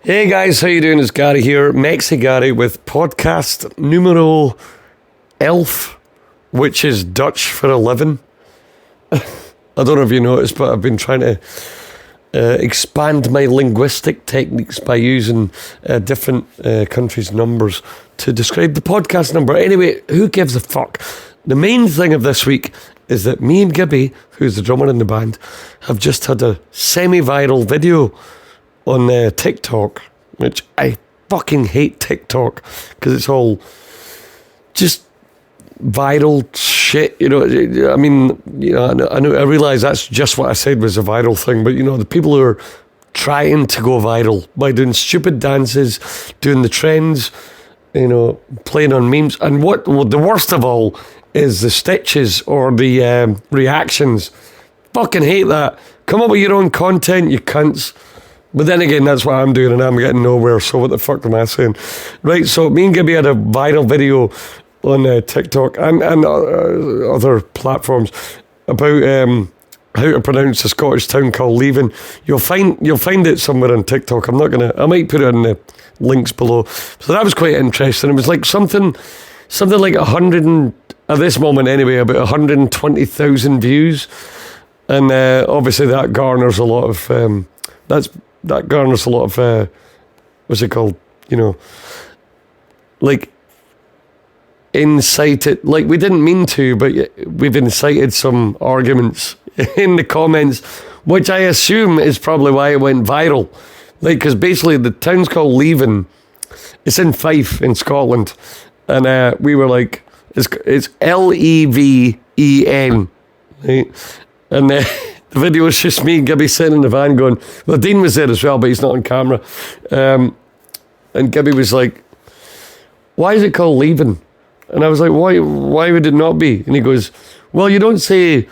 Hey guys, how you doing? It's Gary here, MexiGary with podcast numero elf, which is Dutch for 11. I don't know if you noticed, but I've been trying to expand my linguistic techniques by using different countries' numbers to describe the podcast number. Anyway, who gives a fuck? The main thing of this week is that me and Gibby, who's the drummer in the band, have just had a semi-viral video on TikTok, which I fucking hate TikTok because it's all just viral shit, you know. I mean, you know, I realise that's just what I said was a viral thing, but you know, the people who are trying to go viral by doing stupid dances, doing the trends, you know, playing on memes, and what the worst of all is the stitches or the reactions. Fucking hate that. Come up with your own content, you cunts. But then again, that's what I'm doing and I'm getting nowhere, so what the fuck am I saying? Right, so me and Gibby had a viral video on TikTok and other platforms about how to pronounce a Scottish town called Leven. You'll find it somewhere on TikTok. I might put it in the links below. So that was quite interesting. It was like something like 100, at this moment anyway, about 120,000 views. And obviously that garners a lot of... That garners a lot of, what's it called? You know, like, incited, like we didn't mean to, but we've incited some arguments in the comments, which I assume is probably why it went viral. Like, because basically the town's called Leven. It's in Fife in Scotland. And we were like, it's Leven, right? And the video was just me and Gibby sitting in the van going, well, Dean was there as well, but he's not on camera. And Gibby was like, why is it called Leven? And I was like, why would it not be? And he goes, well, you don't say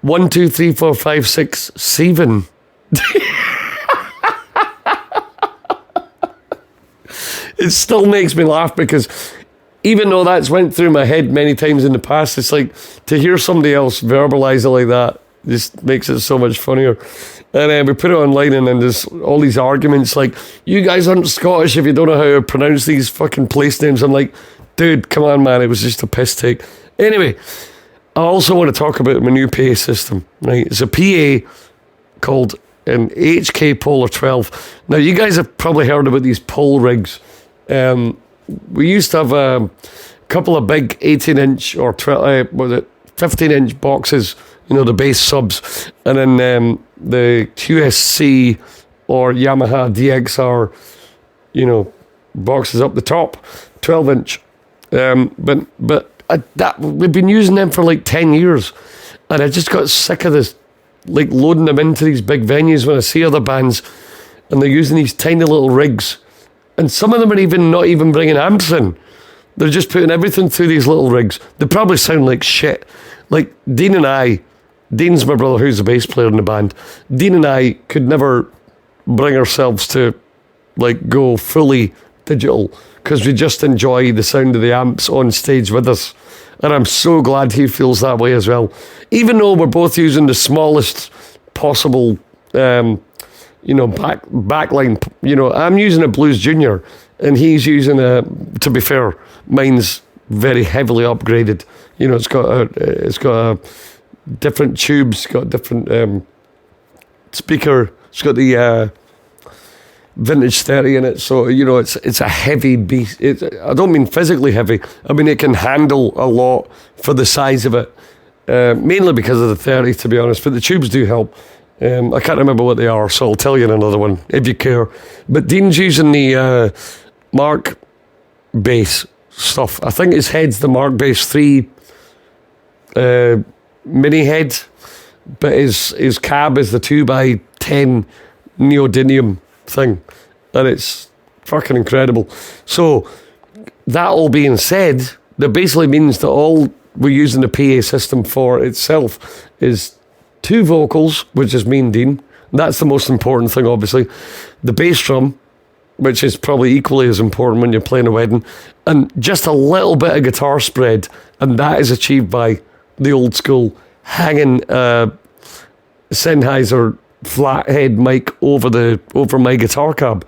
1, 2, 3, 4, 5, 6, 7. It still makes me laugh because even though that's went through my head many times in the past, it's like to hear somebody else verbalize it like that just makes it so much funnier. And we put it online and then there's all these arguments like, you guys aren't Scottish if you don't know how to pronounce these fucking place names. I'm like, dude, come on, man, it was just a piss take. Anyway, I also want to talk about my new PA system, right? It's a PA called an HK Polar 12. Now, you guys have probably heard about these pole rigs. We used to have a couple of big 18-inch or 15-inch boxes, you know, the bass subs, and then the QSC or Yamaha DXR, you know, boxes up the top, 12-inch. But we've been using them for like 10 years, and I just got sick of this, like loading them into these big venues when I see other bands, and they're using these tiny little rigs, and some of them are not even bringing amps in. They're just putting everything through these little rigs. They probably sound like shit. Like Dean's my brother who's the bass player in the band. Dean and I could never bring ourselves to like go fully digital because we just enjoy the sound of the amps on stage with us. And I'm so glad he feels that way as well. Even though we're both using the smallest possible, backline. You know, I'm using a Blues Junior and he's using to be fair, mine's very heavily upgraded. You know, it's got a different tubes, got different speaker. It's got the vintage 30 in it, so you know it's a heavy beast. I don't mean physically heavy. I mean it can handle a lot for the size of it. Mainly because of the 30, to be honest. But the tubes do help. I can't remember what they are, so I'll tell you in another one if you care. But Dean's using the Mark bass stuff. I think his head's the Mark bass 3 mini head, but his cab is the 2x10 neodymium thing, and it's fucking incredible. So that all being said, that basically means that all we're using the PA system for itself is 2 vocals, which is me and Dean. That's the most important thing, obviously. The bass drum, which is probably equally as important when you're playing a wedding, and just a little bit of guitar spread, and that is achieved by the old school hanging Sennheiser flathead mic over my guitar cab.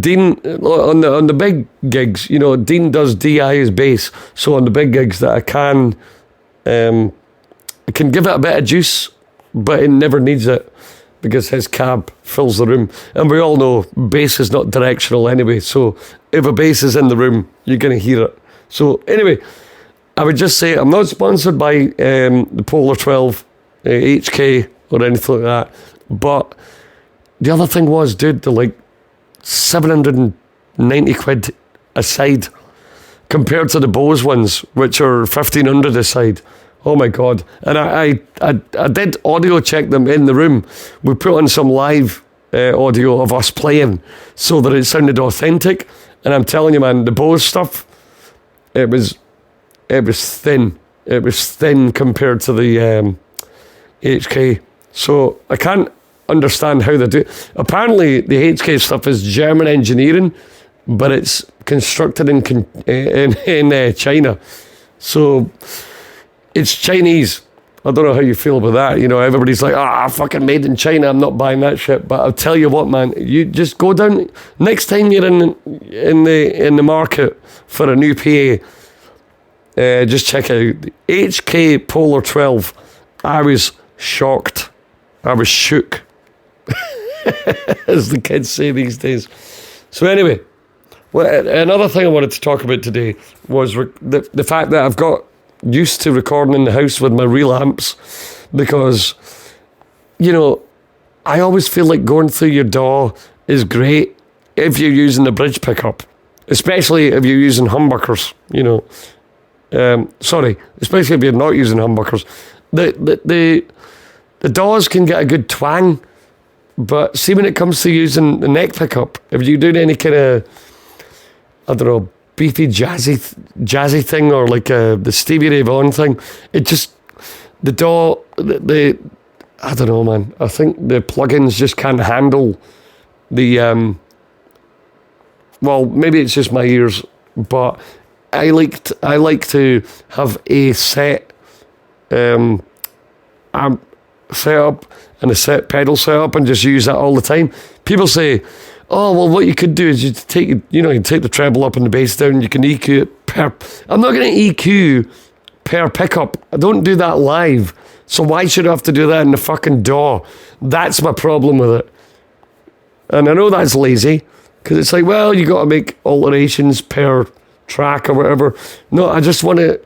Dean, on the big gigs, you know, Dean does DI as bass. So on the big gigs that I can give it a bit of juice, but it never needs it because his cab fills the room. And we all know bass is not directional anyway. So if a bass is in the room, you're going to hear it. So anyway, I would just say I'm not sponsored by the Polar 12 HK or anything like that. But the other thing was, dude, they're like 790 quid a side compared to the Bose ones, which are 1,500 a side. Oh my God. And I did audio check them in the room. We put on some live audio of us playing so that it sounded authentic. And I'm telling you, man, the Bose stuff, it was thin. It was thin compared to the HK. So I can't understand how they do it. Apparently the HK stuff is German engineering, but it's constructed in China. So it's Chinese. I don't know how you feel about that. You know, everybody's like, fucking made in China. I'm not buying that shit. But I'll tell you what, man, you just go down next time you're in the market for a new PA. Just check out HK Polar 12. I was shocked. I was shook, as the kids say these days. So anyway, another thing I wanted to talk about today was the fact that I've got used to recording in the house with my real amps, because, you know, I always feel like going through your DAW is great if you're using the bridge pickup, especially if you're using humbuckers, you know. Especially if you're not using humbuckers. The DAWs can get a good twang, but see, when it comes to using the neck pickup, if you're doing any kind of, I don't know, beefy jazzy thing, or like the Stevie Ray Vaughan thing, it just, the DAW, I don't know, man. I think the plugins just can't handle the, well, maybe it's just my ears, but I like to have a set amp setup and a set pedal setup and just use that all the time. People say, oh, well, what you could do is you take the treble up and the bass down, you can EQ it per... I'm not going to EQ per pickup. I don't do that live. So why should I have to do that in the fucking DAW? That's my problem with it. And I know that's lazy, because it's like, well, you got to make alterations per track or whatever. No, I just want to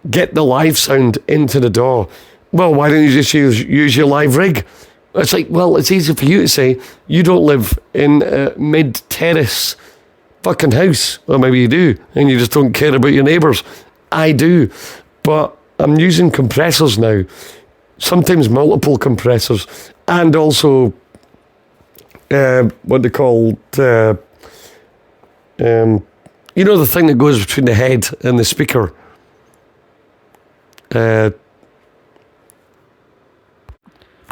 get the live sound into the DAW. Well, why don't you just use your live rig? It's like, well, it's easy for you to say. You don't live in a mid-terrace fucking house. Or maybe you do, and you just don't care about your neighbours. I do. But I'm using compressors now. Sometimes multiple compressors. And also, what they call, you know, the thing that goes between the head and the speaker.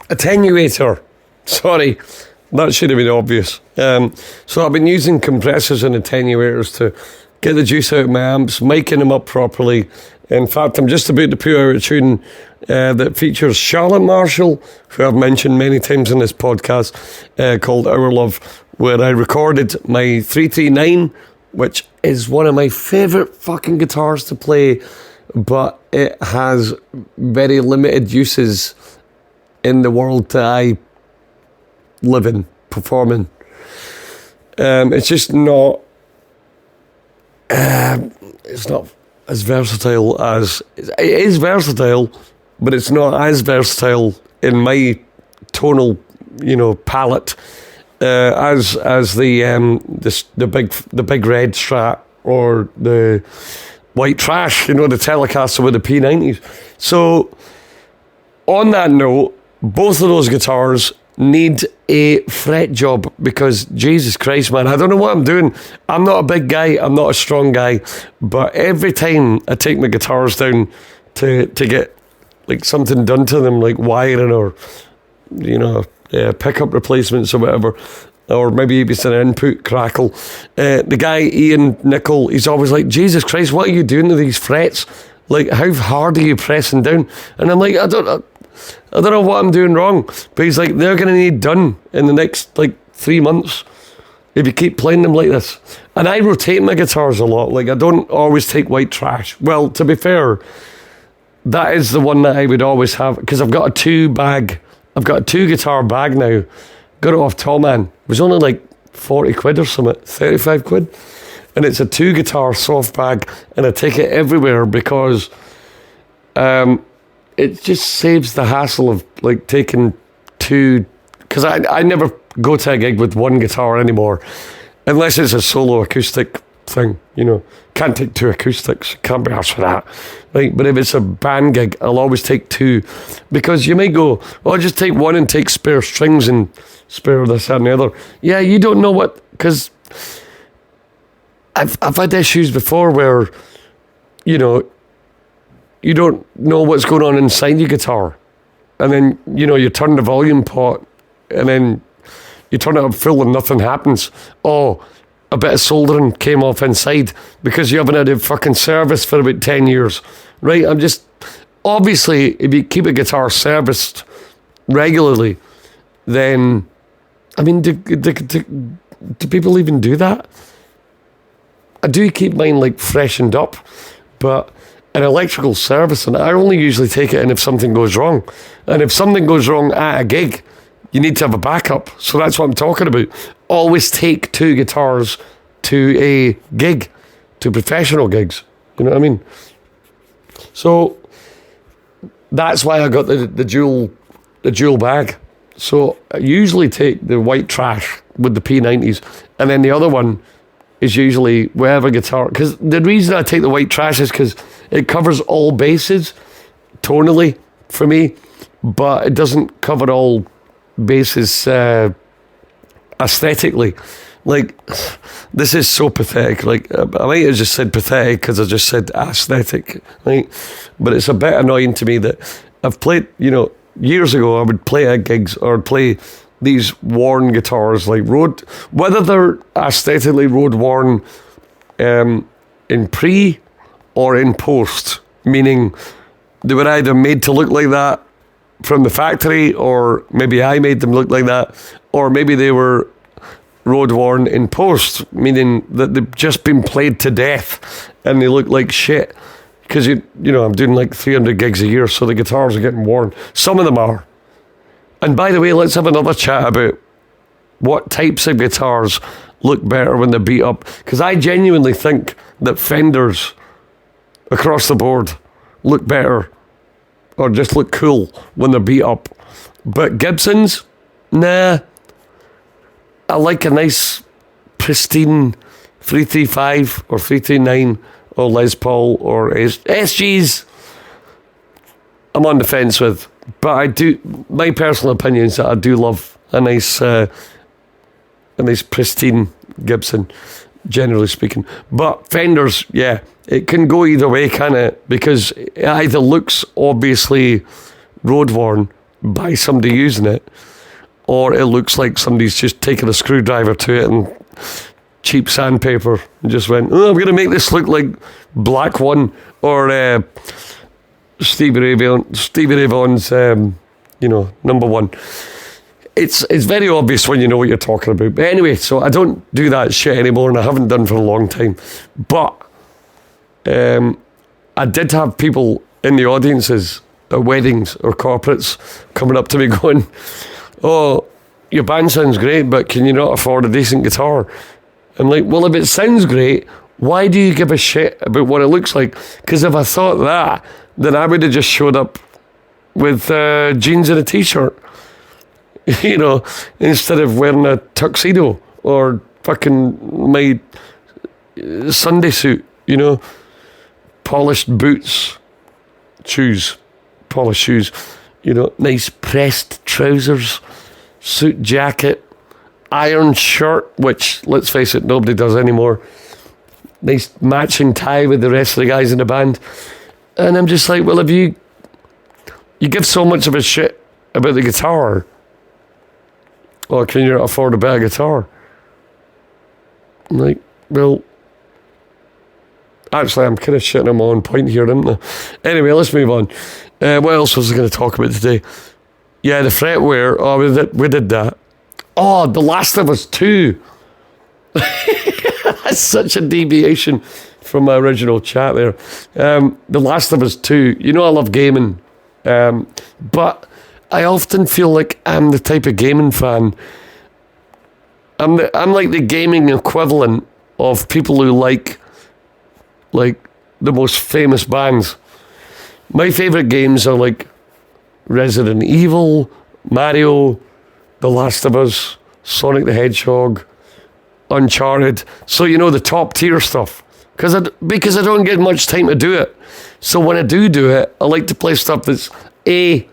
Attenuator. Sorry, that should have been obvious. So I've been using compressors and attenuators to get the juice out of my amps, miking them up properly. In fact, I'm just about to put out a tune that features Charlotte Marshall, who I've mentioned many times in this podcast, called Our Love, where I recorded my 339, which is one of my favourite fucking guitars to play, but it has very limited uses in the world that I live in, performing. It's just not, it's not as versatile as, it is versatile, but it's not as versatile in my tonal, you know, palette as the big red Strat or the white trash, you know, the Telecaster with the P90s. So on that note, both of those guitars need a fret job, because Jesus Christ, man, I don't know what I'm doing. I'm not a big guy, I'm not a strong guy, but every time I take my guitars down to get like something done to them, like wiring or, you know, pickup replacements or whatever, or maybe it's an input crackle, the guy Ian Nicol, he's always like, Jesus Christ, what are you doing to these frets? Like, how hard are you pressing down? And I'm like, I don't know what I'm doing wrong. But he's like, they're going to need done in the next, like, 3 months. if you keep playing them like this. And I rotate my guitars a lot. Like, I don't always take white trash. Well, to be fair, that is the one that I would always have, because I've got a two guitar bag now. Got it off Tallman. It was only like 40 quid or something, 35 quid. And it's a two guitar soft bag, and I take it everywhere because it just saves the hassle of like taking two, because I never go to a gig with one guitar anymore, unless it's a solo acoustic thing, you know. Can't take two acoustics, can't be arsed for that. Right? But if it's a band gig, I'll always take two, because you may go, oh, I'll just take one and take spare strings and spare this, that and the other. Yeah, you don't know what, because I've had issues before where, you know, you don't know what's going on inside your guitar. And then, you know, you turn the volume pot and then you turn it up full and nothing happens. Oh, a bit of soldering came off inside because you haven't had a fucking service for about 10 years. Right? I'm just, obviously, if you keep a guitar serviced regularly, then, I mean, do people even do that? I do keep mine like freshened up, but an electrical service, and I only usually take it in if something goes wrong. And if something goes wrong at a gig, you need to have a backup. So that's what I'm talking about. Always take two guitars to a gig, to professional gigs. You know what I mean? So that's why I got the dual bag. So I usually take the white trash with the P90s, and then the other one is usually whatever guitar. Because the reason I take the white trash is because it covers all bases tonally for me, but it doesn't cover all bases aesthetically. Like, this is so pathetic. Like, I might have just said pathetic because I just said aesthetic, right? But it's a bit annoying to me that I've played, you know, years ago I would play at gigs or play these worn guitars, like whether they're aesthetically road worn in pre or in post, meaning they were either made to look like that from the factory, or maybe I made them look like that, or maybe they were road worn in post, meaning that they've just been played to death and they look like shit. Because you know, I'm doing like 300 gigs a year, so the guitars are getting worn. Some of them are. And by the way, let's have another chat about what types of guitars look better when they're beat up. Because I genuinely think that Fenders across the board look better or just look cool when they're beat up. But Gibsons, nah. I like a nice, pristine 335 or 339 or Les Paul or SGs. I'm on the fence with. But I do, my personal opinion is that I do love a nice pristine Gibson, generally speaking. But Fenders, yeah, it can go either way, can it? Because it either looks obviously road worn by somebody using it, or it looks like somebody's just taken a screwdriver to it and cheap sandpaper and just went, oh, I'm going to make this look like Black One or Stevie Ray Vaughan's, number one. It's very obvious when you know what you're talking about. But anyway, so I don't do that shit anymore, and I haven't done for a long time. But I did have people in the audiences at weddings or corporates coming up to me going, oh, your band sounds great, but can you not afford a decent guitar? I'm like, well, if it sounds great, why do you give a shit about what it looks like? Because if I thought that, then I would have just showed up with jeans and a t-shirt, you know, instead of wearing a tuxedo or fucking my Sunday suit, you know, polished boots, polished shoes, you know, nice pressed trousers, suit jacket, iron shirt, which, let's face it, nobody does anymore, nice matching tie with the rest of the guys in the band. And I'm just like, well, if you give so much of a shit about the guitar, well, can you not afford a better guitar? I'm like, well, actually, I'm kind of shitting on my own point here, isn't I? Anyway, let's move on. What else was I going to talk about today? Yeah, the fretware. Oh, we did that. Oh, The Last of Us 2. That's such a deviation from my original chat there. The Last of Us 2. You know I love gaming. But I often feel like I'm the type of gaming fan. I'm like the gaming equivalent of people who like the most famous bands. My favourite games are like Resident Evil, Mario, The Last of Us, Sonic the Hedgehog, Uncharted. So, you know, the top tier stuff. Because I don't get much time to do it. So when I do it, I like to play stuff that's A,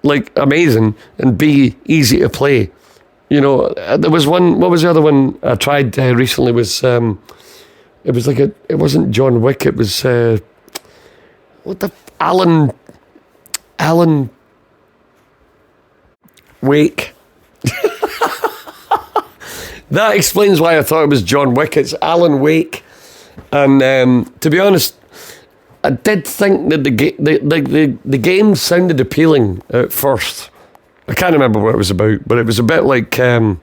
like amazing, and B, easy to play. You know, there was one, what was the other one I tried recently was, it was like it wasn't John Wick, it was, Alan Wake. That explains why I thought it was John Wick. It's Alan Wake. And to be honest, I did think that the game sounded appealing at first. I can't remember what it was about, but it was a bit like a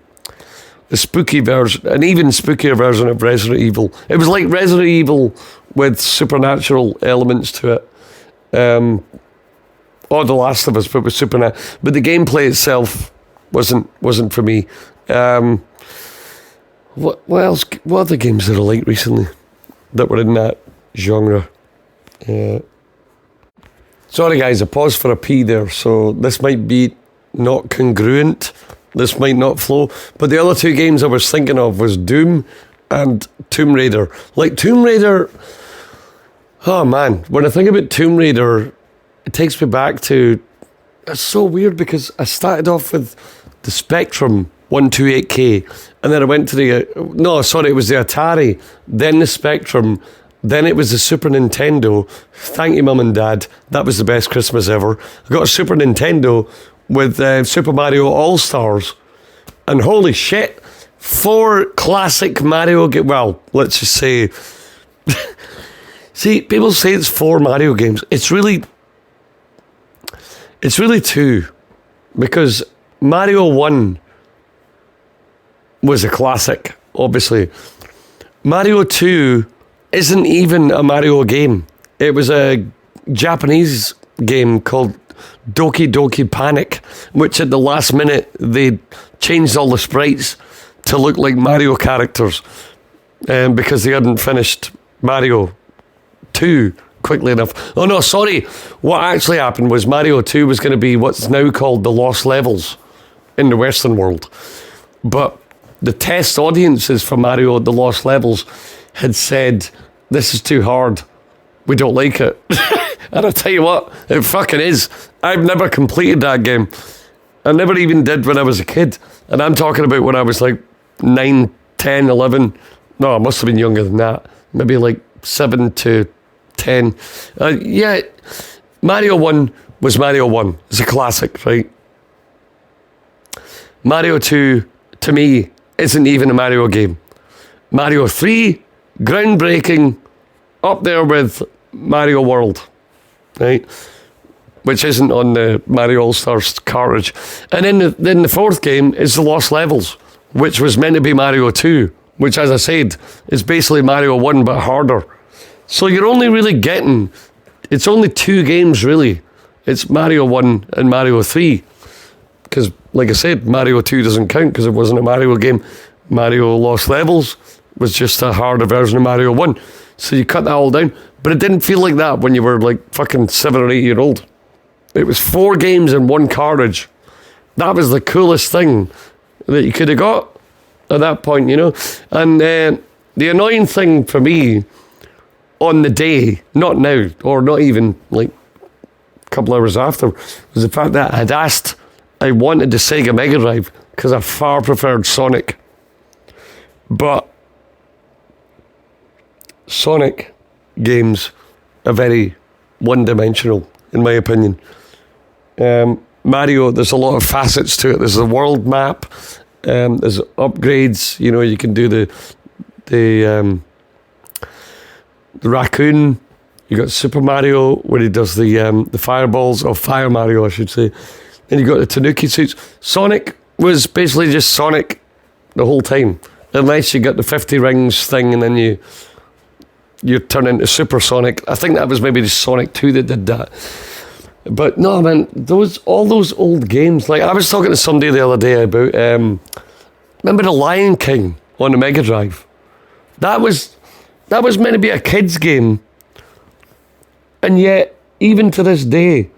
spooky version, an even spookier version of Resident Evil. It was like Resident Evil with supernatural elements to it. Or The Last of Us, but with supernatural. But the gameplay itself wasn't for me. What else? What other games did I like recently that were in that genre? Sorry guys, I paused for a pee there, so this might be not congruent. This might not flow. But the other two games I was thinking of was Doom and Tomb Raider. Like Tomb Raider, oh man, when I think about Tomb Raider, it takes me back to, it's so weird because I started off with the Spectrum 128K, and then I went to it was the Atari, then the Spectrum, then it was the Super Nintendo. Thank you, Mum and Dad. That was the best Christmas ever. I got a Super Nintendo with Super Mario All-Stars, and holy shit, 4 classic Mario games. Well, let's just say, see, people say it's 4 Mario games. It's really 2, because Mario 1 was a classic, obviously. Mario 2 isn't even a Mario game. It was a Japanese game called Doki Doki Panic, which at the last minute they changed all the sprites to look like Mario characters because they hadn't finished Mario 2 quickly enough. Oh no, sorry. What actually happened was Mario 2 was going to be what's now called the Lost Levels in the Western world. But the test audiences for Mario the Lost Levels had said, this is too hard. We don't like it. And I'll tell you what, it fucking is. I've never completed that game. I never even did when I was a kid. And I'm talking about when I was like 9, 10, 11. No, I must have been younger than that. Maybe like 7 to 10. Yeah, Mario 1 was Mario 1. It's a classic, right? Mario 2, to me, isn't even a Mario game. Mario 3, groundbreaking, up there with Mario World, right? Which isn't on the Mario All-Stars cartridge. And then the fourth game is the Lost Levels, which was meant to be Mario 2, which, as I said, is basically Mario 1 but harder. So you're only really getting, it's only 2 games really. It's Mario 1 and Mario 3. Because, like I said, Mario 2 doesn't count because it wasn't a Mario game. Mario Lost Levels was just a harder version of Mario 1. So you cut that all down. But it didn't feel like that when you were like fucking 7 or 8 year old. It was 4 games in 1 cartridge. That was the coolest thing that you could have got at that point, you know. And the annoying thing for me on the day, not now, or not even like a couple hours after, was the fact that I'd asked, I wanted the Sega Mega Drive because I far preferred Sonic. But Sonic games are very one-dimensional, in my opinion. Mario, there's a lot of facets to it. There's a world map. There's upgrades. You know, you can do the raccoon. You got Super Mario where he does the fireballs, or Fire Mario, I should say. Then you got the Tanuki suits. Sonic was basically just Sonic the whole time. unless you got the 50 rings thing and then you turn into Supersonic. I think that was maybe the Sonic 2 that did that. But no, man, all those old games. Like, I was talking to somebody the other day about, remember The Lion King on the Mega Drive? That was meant to be a kid's game. And yet, even to this day,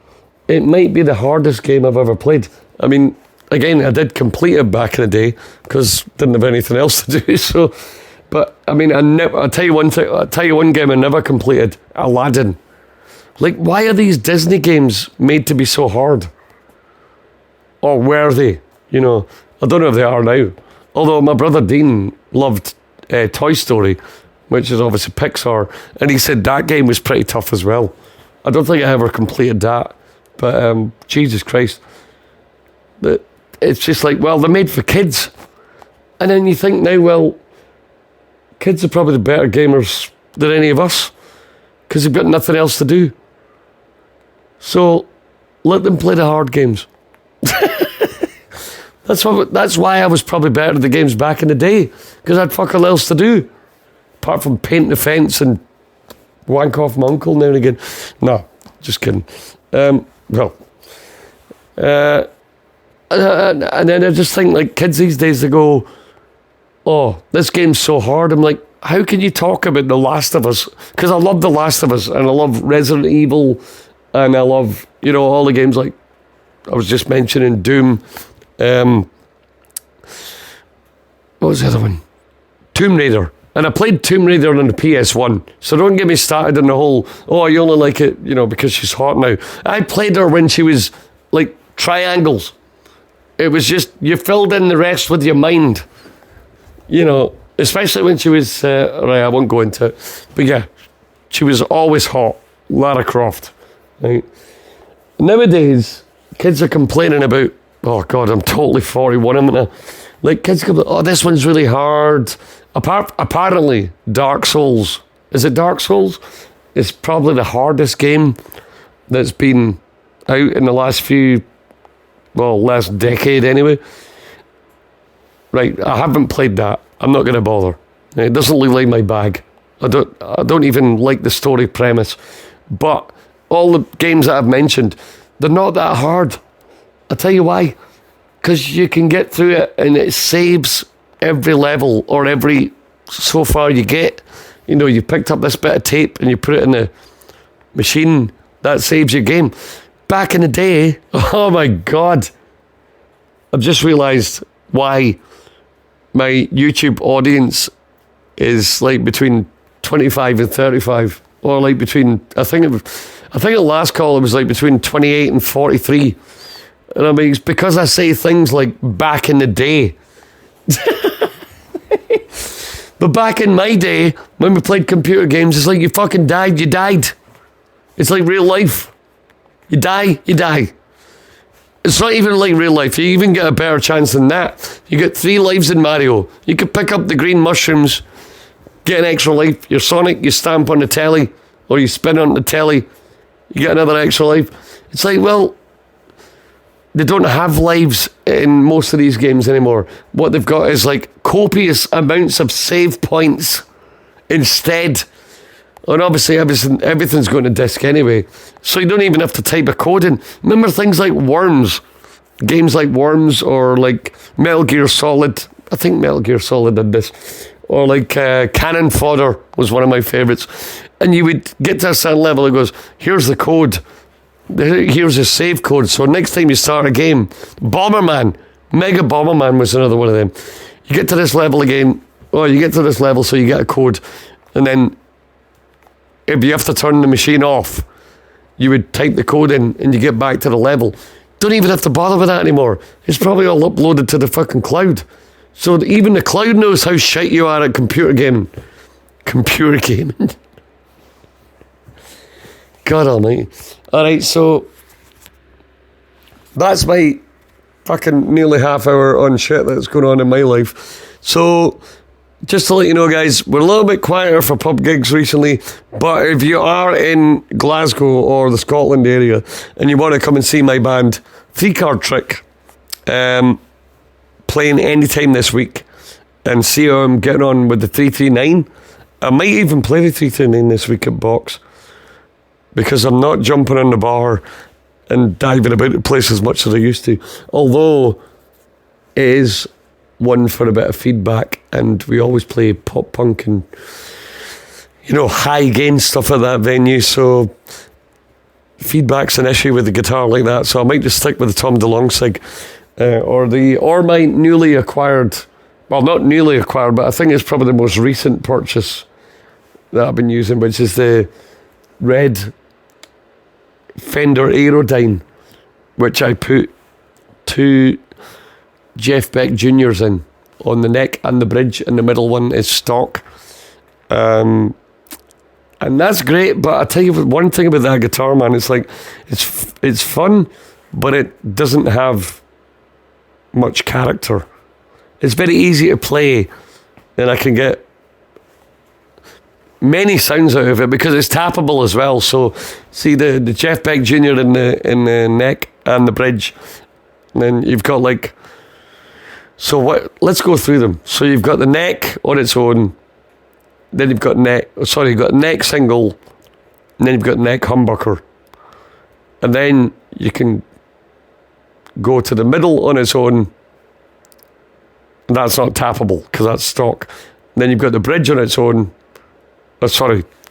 it might be the hardest game I've ever played. I mean, again, I did complete it back in the day because didn't have anything else to do. So, but I mean, I'll tell you one thing. I'll tell you one game I never completed: Aladdin. Like, why are these Disney games made to be so hard? Or were they? You know, I don't know if they are now. Although my brother Dean loved Toy Story, which is obviously Pixar, and he said that game was pretty tough as well. I don't think I ever completed that, but Jesus Christ. It's just like, well, they're made for kids. And then you think now, well, kids are probably the better gamers than any of us because they've got nothing else to do. So let them play the hard games. That's why I was probably better at the games back in the day, because I had fuck all else to do apart from paint the fence and wank off my uncle now and again. No, just kidding. And then I just think, like, kids these days, they go, oh, this game's so hard. I'm like, how can you talk about The Last of Us? Because I love The Last of Us, and I love Resident Evil, and I love, you know, all the games like I was just mentioning, Doom. What was the other one? Tomb Raider. And I played Tomb Raider on the PS1. So don't get me started on the whole, oh, you only like it, you know, because she's hot now. I played her when she was like triangles. It was just, you filled in the rest with your mind. You know, especially when she was, right, I won't go into it. But yeah, she was always hot. Lara Croft. Right? Nowadays, kids are complaining about, oh God, I'm totally 41. I'm gonna, like, kids go, oh, this one's really hard. Apparently, Dark Souls, is it Dark Souls? It's probably the hardest game that's been out in the last last decade anyway. Right, I haven't played that. I'm not going to bother. It doesn't look like my bag. I don't even like the story premise. But all the games that I've mentioned, they're not that hard. I'll tell you why. Because you can get through it and it saves every level or every so far you get. You know, you picked up this bit of tape and you put it in the machine. That saves your game. Back in the day, oh my God. I've just realised why my YouTube audience is like between 25 and 35. Or like between, I think at last call it was like between 28 and 43. And I mean, it's because I say things like back in the day. But back in my day, when we played computer games, it's like you fucking died, you died. It's like real life. You die, you die. It's not even like real life. You even get a better chance than that. You get 3 lives in Mario. You could pick up the green mushrooms, get an extra life. You're Sonic, you stamp on the telly, or you spin on the telly, you get another extra life. It's like, well, they don't have lives in most of these games anymore. What they've got is like copious amounts of save points instead. And obviously everything's going to disk anyway. So you don't even have to type a code in. Remember things like Worms? Games like Worms or like Metal Gear Solid. I think Metal Gear Solid did this. Or like Cannon Fodder was one of my favourites. And you would get to a certain level, it goes, here's the code. Here's a save code. So next time you start a game, Bomberman, Mega Bomberman was another one of them. You get to this level again, you get to this level, so you get a code, and then if you have to turn the machine off, you would type the code in and you get back to the level. Don't even have to bother with that anymore. It's probably all uploaded to the fucking cloud. So even the cloud knows how shit you are at computer gaming. Computer gaming. God almighty. Alright, so that's my fucking nearly half hour on shit that's going on in my life. So just to let you know, guys, we're a little bit quieter for pub gigs recently, but if you are in Glasgow or the Scotland area and you want to come and see my band, 3 Card Trick, playing anytime this week, and see how I'm getting on with the 339. I might even play the 339 this week at Box, because I'm not jumping on the bar and diving about the place as much as I used to. Although it is one for a bit of feedback, and we always play pop punk and, you know, high gain stuff at that venue, so feedback's an issue with the guitar like that, so I might just stick with the Tom DeLonge Sig, or my newly acquired, well, not newly acquired, but I think it's probably the most recent purchase that I've been using, which is the red Fender Aerodyne, which I put 2 Jeff Beck Juniors in on the neck and the bridge, and the middle one is stock. And that's great, but I tell you one thing about that guitar, man, it's like, it's fun, but it doesn't have much character. It's very easy to play, and I can get many sounds out of it because it's tappable as well. So see the Jeff Beck Jr. in the neck and the bridge, and then you've got like, so what? Let's go through them. So you've got the neck on its own, then you've got you've got neck single, and then you've got neck humbucker, and then you can go to the middle on its own. That's not tappable because that's stock. And then you've got the bridge on its own.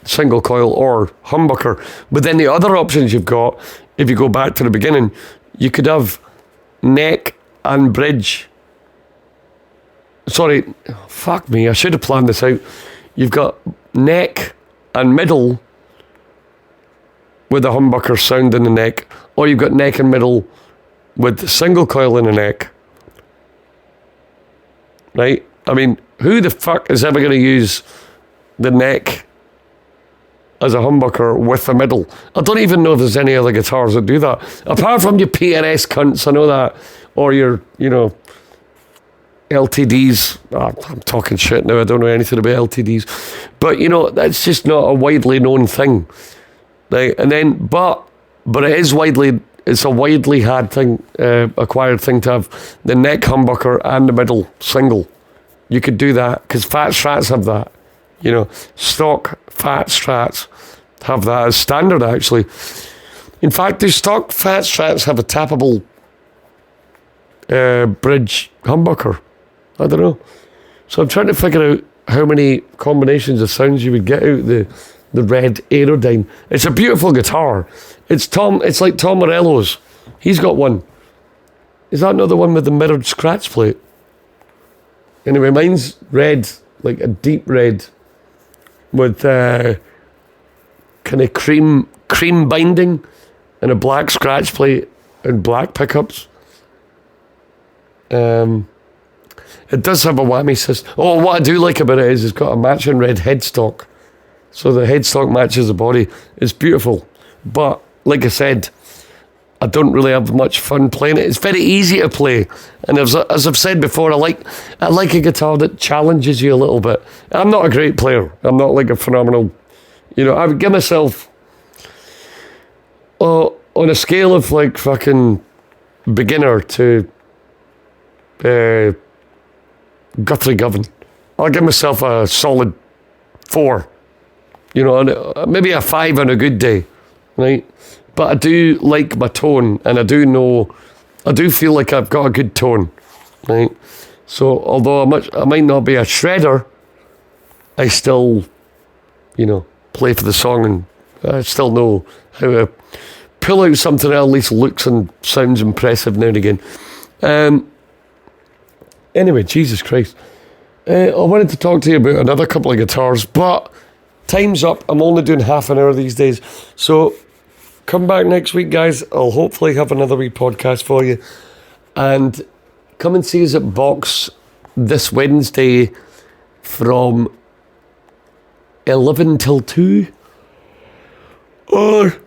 Single coil or humbucker. But then the other options you've got, if you go back to the beginning, you could have neck and bridge. Fuck me, I should have planned this out. You've got neck and middle with a humbucker sound in the neck, or you've got neck and middle with the single coil in the neck. Right? I mean, who the fuck is ever going to use the neck as a humbucker with the middle? I don't even know if there's any other guitars that do that, apart from your PRS cunts, I know that, or your, you know, LTDs. I'm talking shit now, I don't know anything about LTDs, but you know, that's just not a widely known thing, right? And then but it is it's a widely acquired thing to have the neck humbucker and the middle single. You could do that because Fat Strats have that. You know, stock Fat Strats have that as standard, actually. In fact, the stock Fat Strats have a tappable bridge humbucker. I don't know. So I'm trying to figure out how many combinations of sounds you would get out the red Aerodyne. It's a beautiful guitar. It's like Tom Morello's. He's got one. Is that not the one with the mirrored scratch plate? Anyway, mine's red, like a deep red, with kind of cream binding and a black scratch plate and black pickups. It does have a whammy system. Oh, what I do like about it is it's got a matching red headstock. So the headstock matches the body. It's beautiful. But, like I said, I don't really have much fun playing it. It's very easy to play. And as I've said before, I like a guitar that challenges you a little bit. I'm not a great player. I'm not like a phenomenal... You know, I would give myself... on a scale of like fucking beginner to... Guthrie Govan, I'll give myself a solid 4. You know, maybe a 5 on a good day, right? But I do like my tone, and I do feel like I've got a good tone, right? So although I might not be a shredder, I still, you know, play for the song, and I still know how to pull out something that at least looks and sounds impressive now and again. Anyway, Jesus Christ. I wanted to talk to you about another couple of guitars, but time's up. I'm only doing half an hour these days. So come back next week, guys. I'll hopefully have another wee podcast for you. And come and see us at Box this Wednesday from 11 till 2. Or,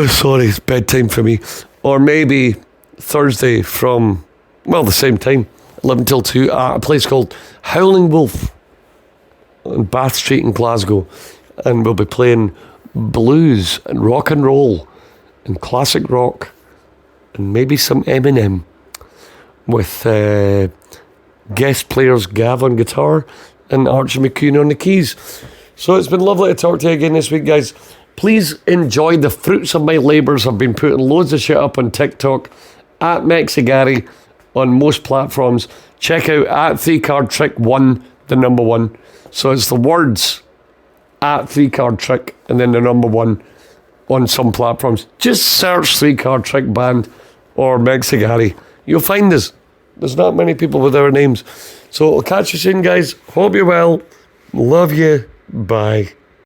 sorry, it's bedtime for me. Or maybe Thursday from, well, the same time. 11 till 2 at a place called Howling Wolf on Bath Street in Glasgow, and we'll be playing blues and rock and roll and classic rock and maybe some Eminem with guest players Gav on guitar and Archie McCune on the keys. So it's been lovely to talk to you again this week, guys. Please enjoy the fruits of my labours. I've been putting loads of shit up on TikTok, at MexiGary on most platforms. Check out at 3cardtrick1, the number 1. So it's the words at 3cardtrick and then the number 1 on some platforms. Just search 3Card Trick Band or MexiGary. You'll find us. There's not many people with our names. So I'll catch you soon, guys. Hope you're well. Love you. Bye.